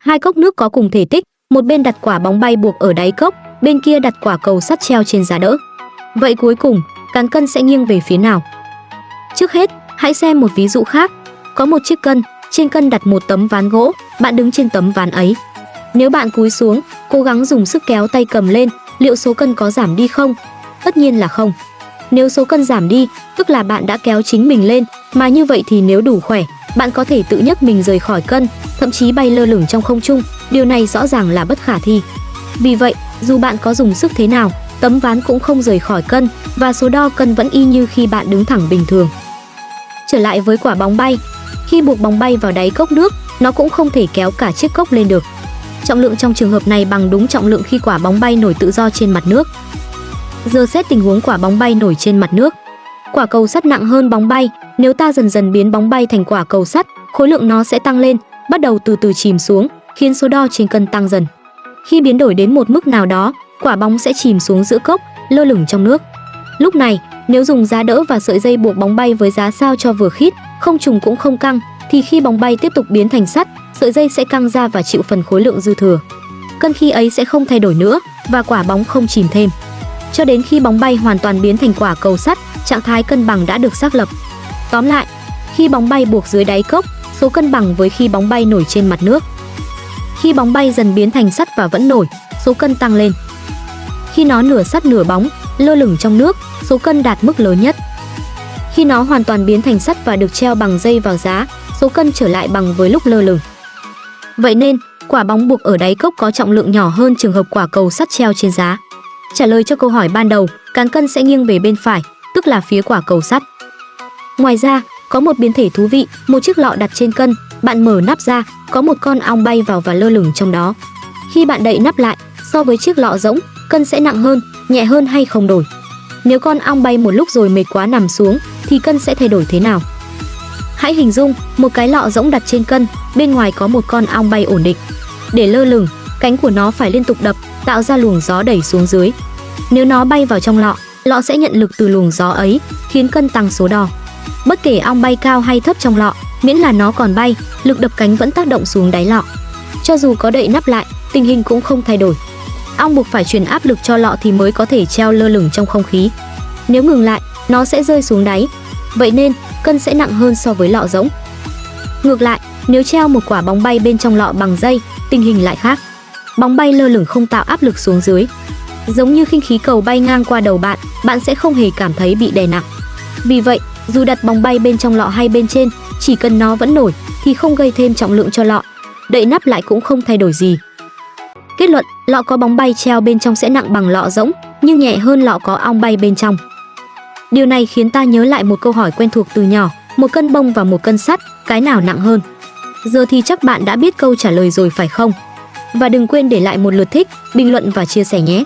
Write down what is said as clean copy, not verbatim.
Hai cốc nước có cùng thể tích, một bên đặt quả bóng bay buộc ở đáy cốc, bên kia đặt quả cầu sắt treo trên giá đỡ. Vậy cuối cùng, cán cân sẽ nghiêng về phía nào? Trước hết, hãy xem một ví dụ khác. Có một chiếc cân, trên cân đặt một tấm ván gỗ, bạn đứng trên tấm ván ấy. Nếu bạn cúi xuống, cố gắng dùng sức kéo tay cầm lên, liệu số cân có giảm đi không? Tất nhiên là không. Nếu số cân giảm đi, tức là bạn đã kéo chính mình lên, mà như vậy thì nếu đủ khỏe, bạn có thể tự nhấc mình rời khỏi cân, thậm chí bay lơ lửng trong không trung. Điều này rõ ràng là bất khả thi. Vì vậy, dù bạn có dùng sức thế nào, tấm ván cũng không rời khỏi cân và số đo cân vẫn y như khi bạn đứng thẳng bình thường. Trở lại với quả bóng bay, khi buộc bóng bay vào đáy cốc nước, nó cũng không thể kéo cả chiếc cốc lên được. Trọng lượng trong trường hợp này bằng đúng trọng lượng khi quả bóng bay nổi tự do trên mặt nước. Giờ xét tình huống quả bóng bay nổi trên mặt nước. Quả cầu sắt nặng hơn bóng bay, nếu ta dần dần biến bóng bay thành quả cầu sắt, khối lượng nó sẽ tăng lên, bắt đầu từ từ chìm xuống, khiến số đo trên cân tăng dần. Khi biến đổi đến một mức nào đó, quả bóng sẽ chìm xuống giữa cốc, lơ lửng trong nước. Lúc này, nếu dùng giá đỡ và sợi dây buộc bóng bay với giá sao cho vừa khít, không trùng cũng không căng, thì khi bóng bay tiếp tục biến thành sắt, sợi dây sẽ căng ra và chịu phần khối lượng dư thừa. Cân khi ấy sẽ không thay đổi nữa và quả bóng không chìm thêm. Cho đến khi bóng bay hoàn toàn biến thành quả cầu sắt, trạng thái cân bằng đã được xác lập. Tóm lại, khi bóng bay buộc dưới đáy cốc, số cân bằng với khi bóng bay nổi trên mặt nước. Khi bóng bay dần biến thành sắt và vẫn nổi, số cân tăng lên. Khi nó nửa sắt nửa bóng, lơ lửng trong nước, số cân đạt mức lớn nhất. Khi nó hoàn toàn biến thành sắt và được treo bằng dây vào giá, số cân trở lại bằng với lúc lơ lửng. Vậy nên, quả bóng buộc ở đáy cốc có trọng lượng nhỏ hơn trường hợp quả cầu sắt treo trên giá. Trả lời cho câu hỏi ban đầu, cán cân sẽ nghiêng về bên phải, tức là phía quả cầu sắt. Ngoài ra, có một biến thể thú vị, một chiếc lọ đặt trên cân, bạn mở nắp ra, có một con ong bay vào và lơ lửng trong đó. Khi bạn đậy nắp lại, so với chiếc lọ rỗng, cân sẽ nặng hơn, nhẹ hơn hay không đổi? Nếu con ong bay một lúc rồi mệt quá nằm xuống, thì cân sẽ thay đổi thế nào? Hãy hình dung một cái lọ rỗng đặt trên cân, bên ngoài có một con ong bay ổn định. Để lơ lửng, cánh của nó phải liên tục đập, tạo ra luồng gió đẩy xuống dưới. Nếu nó bay vào trong lọ, lọ sẽ nhận lực từ luồng gió ấy, khiến cân tăng số đo. Bất kể ong bay cao hay thấp trong lọ, miễn là nó còn bay, lực đập cánh vẫn tác động xuống đáy lọ. Cho dù có đậy nắp lại, tình hình cũng không thay đổi. Ong buộc phải truyền áp lực cho lọ thì mới có thể treo lơ lửng trong không khí. Nếu ngừng lại, nó sẽ rơi xuống đáy. Vậy nên, cân sẽ nặng hơn so với lọ rỗng. Ngược lại, nếu treo một quả bóng bay bên trong lọ bằng dây, tình hình lại khác. Bóng bay lơ lửng không tạo áp lực xuống dưới. Giống như khinh khí cầu bay ngang qua đầu bạn, bạn sẽ không hề cảm thấy bị đè nặng. Vì vậy, dù đặt bóng bay bên trong lọ hay bên trên, chỉ cần nó vẫn nổi thì không gây thêm trọng lượng cho lọ. Đậy nắp lại cũng không thay đổi gì. Kết luận, lọ có bóng bay treo bên trong sẽ nặng bằng lọ rỗng, nhưng nhẹ hơn lọ có ong bay bên trong. Điều này khiến ta nhớ lại một câu hỏi quen thuộc từ nhỏ, một cân bông và một cân sắt, cái nào nặng hơn? Giờ thì chắc bạn đã biết câu trả lời rồi phải không? Và đừng quên để lại một lượt thích, bình luận và chia sẻ nhé!